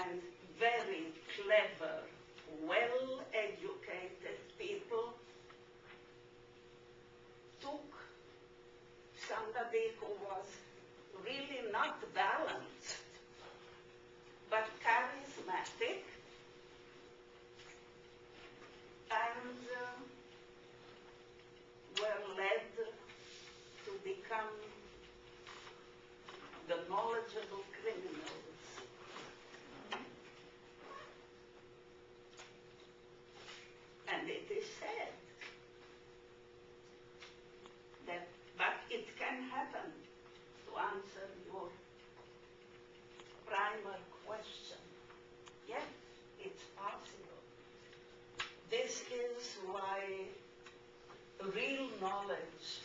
and very clever, well-educated people took somebody who was really not balanced, but charismatic, and were led to become the knowledgeable criminals. And it is said that, but it can happen, to answer your primer question. Yes, it's possible. This is why real knowledge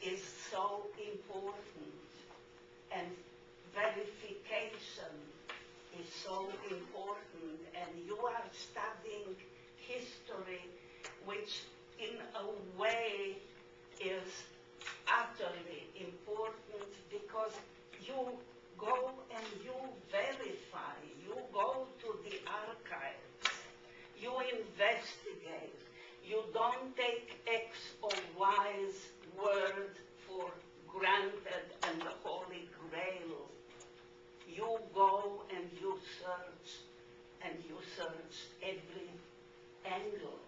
is so important, and verification is so important, and you are studying history, which in a way is utterly important, because you go and you verify, you go to the archives, you investigate, you don't take X or Y's word for granted and the Holy Grail. You go and you search every angle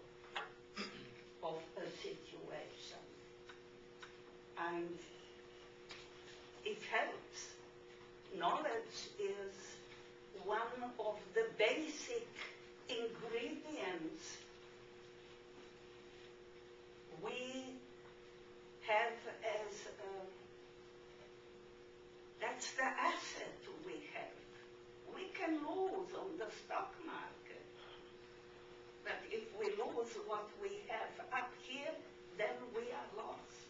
of a situation. And it helps. Knowledge is one of the basic ingredients we have as that's the asset we have. We can lose on the stock market, but if we lose what we have up here, then we are lost.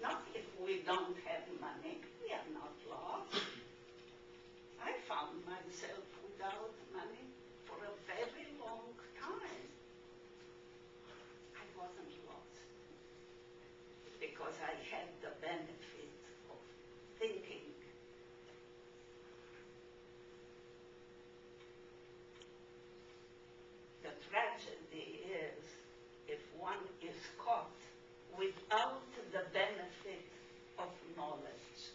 Not if we don't have money, we are not lost. I found myself without money for a very long time. I wasn't lost because I had the benefit of thinking. The tragedy is if one is caught without the benefit of knowledge.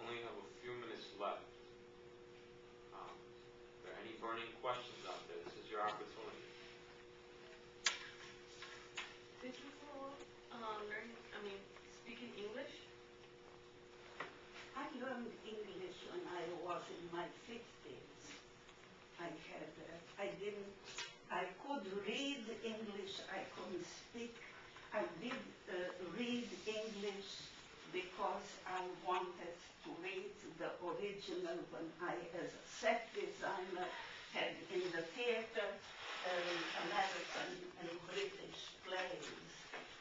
Only have a few minutes left. Are there any burning questions out there? This is your opportunity. Did you grow up speaking English? I learned English when I was in my 50s. I could read English, I couldn't speak. I did read English because I wanted to read the original when I, as a set designer, had in the theater American and British plays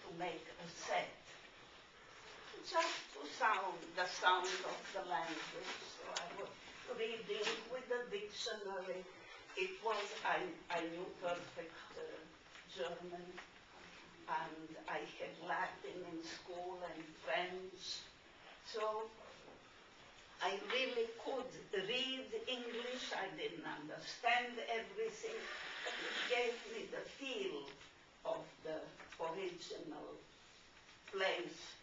to make a set. Just to the sound of the language. So I was reading with the dictionary. It was, I knew perfect German, and I had Latin in school and French. So I really could read English. I didn't understand everything, but it gave me the feel of the original place.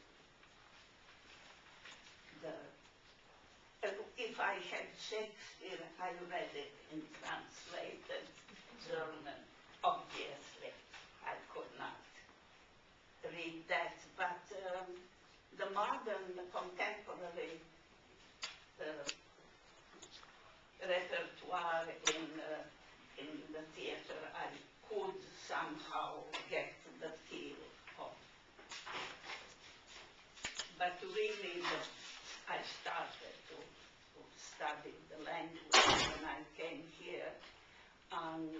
If I had Shakespeare, I read it in translated German. Obviously, I could not read that, but the modern, the contemporary repertoire in the theater, I could somehow get the feel of. But really, I started to study the language when I came here, and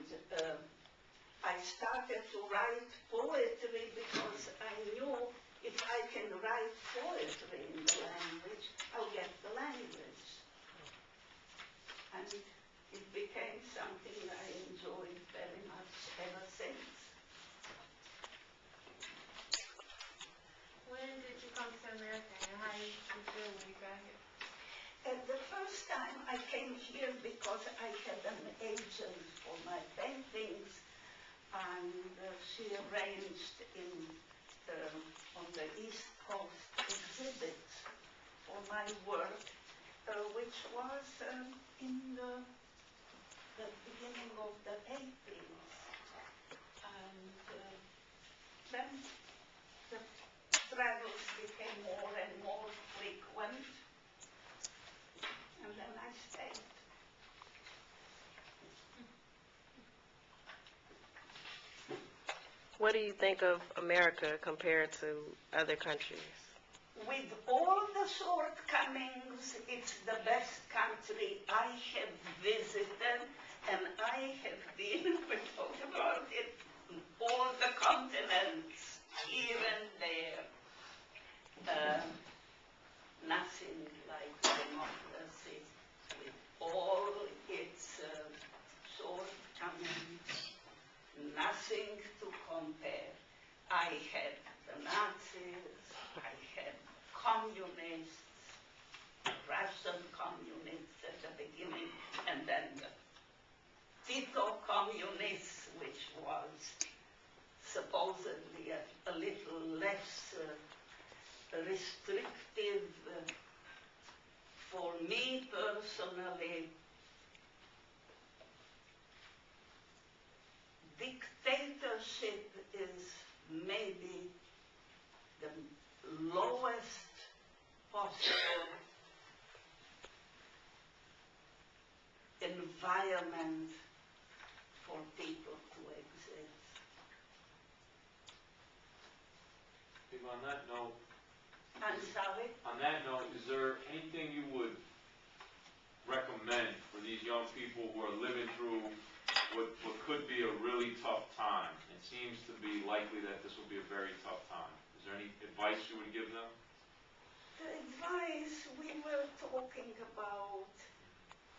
I started to write poetry because I knew if I can write poetry in the language, I'll get the language. And it became something I enjoyed very much ever since. and she arranged on the East Coast exhibits for my work, which was in the beginning of the 80s. And then the travels became more and more frequent, and then I stayed. What do you think of America compared to other countries? With all the shortcomings, it's the best country I have visited, and I have been, we talked about it, in all the continents, here and there. Nothing like democracy, with all its shortcomings, nothing to compare. I had the Nazis, I had communists, Russian communists at the beginning, and then the Tito communists, which was supposedly a little less restrictive. For me personally, dictatorship is maybe the lowest possible environment for people to exist. On that note, I'm sorry? on that note, is there anything you would recommend for these young people who are living through what could be a really tough time? It seems to be likely that this will be a very tough time. Is there any advice you would give them? The advice we were talking about,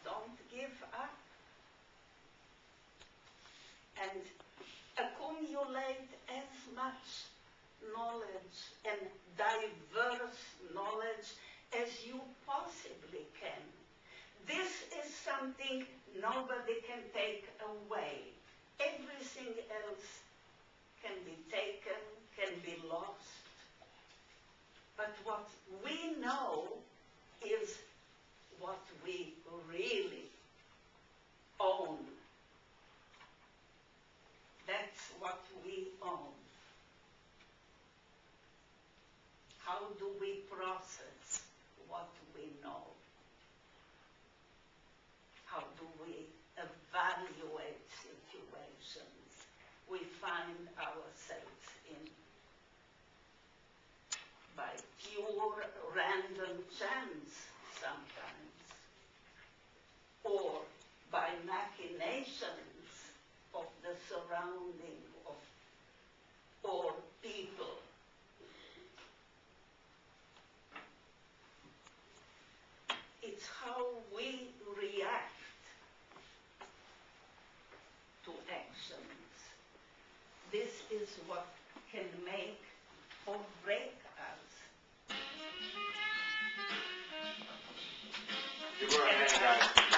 don't give up and accumulate as much knowledge and diverse knowledge as you possibly can. This is something nobody can take away. Everything else can be taken, can be lost. But what we know is what we really own. That's what we own. How do we process what we know? How do we evaluate situations we find ourselves in? By pure random chance sometimes, or by machinations of the surrounding or people. It's how we react to actions. This is what can make or break us. Give her a hand, guys.